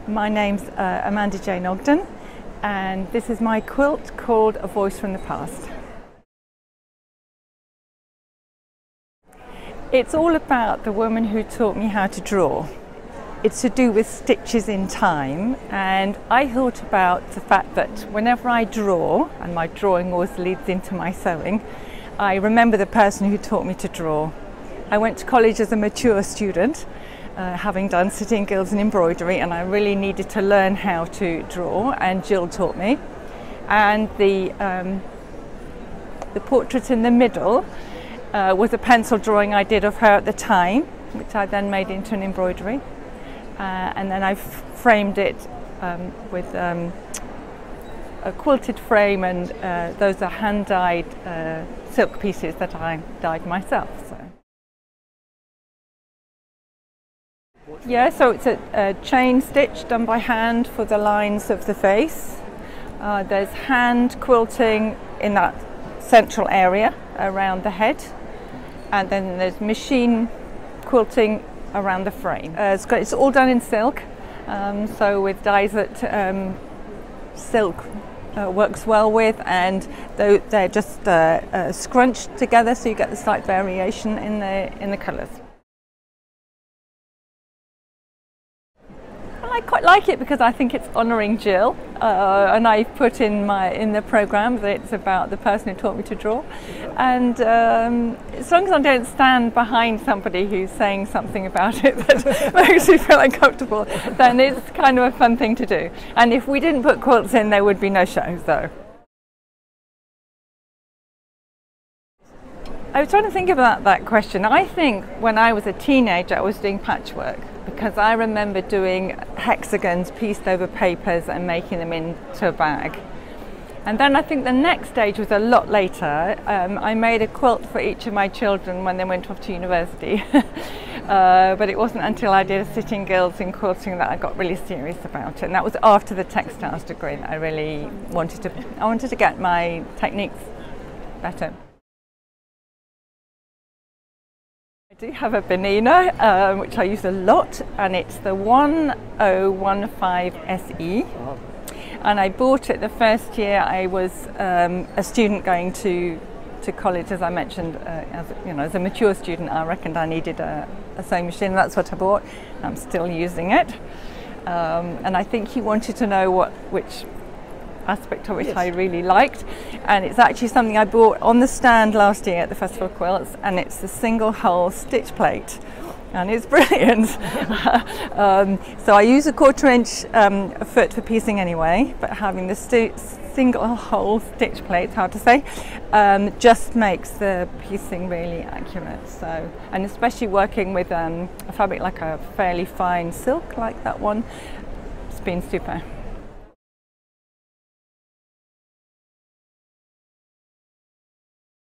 My name's Amanda Jane Ogden, and this is my quilt called A Voice from the Past. It's all about the woman who taught me how to draw. It's to do with stitches in time, and I thought about the fact that whenever I draw, and my drawing always leads into my sewing, I remember the person who taught me to draw. I went to college as a mature student, having done sitting gills and embroidery, and I really needed to learn how to draw, and Jill taught me. And the portrait in the middle was a pencil drawing I did of her at the time, which I then made into an embroidery. And then I framed it with a quilted frame, and those are hand-dyed silk pieces that I dyed myself. Yeah, so it's a chain stitch done by hand for the lines of the face. There's hand quilting in that central area around the head, and then there's machine quilting around the frame. It's all done in silk, so with dyes that silk works well with, and they're just scrunched together, so you get the slight variation in the colours. I quite like it because I think it's honouring Jill, and I put in the programme that it's about the person who taught me to draw, and as long as I don't stand behind somebody who's saying something about it that makes me feel uncomfortable, then it's kind of a fun thing to do. And if we didn't put quilts in, there would be no shows though. I was trying to think about that question. I think when I was a teenager I was doing patchwork, because I remember doing hexagons pieced over papers and making them into a bag. And then I think the next stage was a lot later. I made a quilt for each of my children when they went off to university. But it wasn't until I did a sitting gills in quilting that I got really serious about it. And that was after the textiles degree that I really wanted to get my techniques better. I do have a Bernina, which I use a lot, and it's the 1015 SE. And I bought it the first year I was a student going to college, as I mentioned. As a mature student, I reckoned I needed a sewing machine. That's what I bought. I'm still using it, and I think he wanted to know which aspect of it I really liked, and it's actually something I bought on the stand last year at the Festival of Quilts, and it's the single hole stitch plate, and it's brilliant. So I use a 1/4 inch foot for piecing anyway, but having the single hole stitch plate, hard to say, just makes the piecing really accurate. So, and especially working with a fabric like a fairly fine silk like that one, it's been super.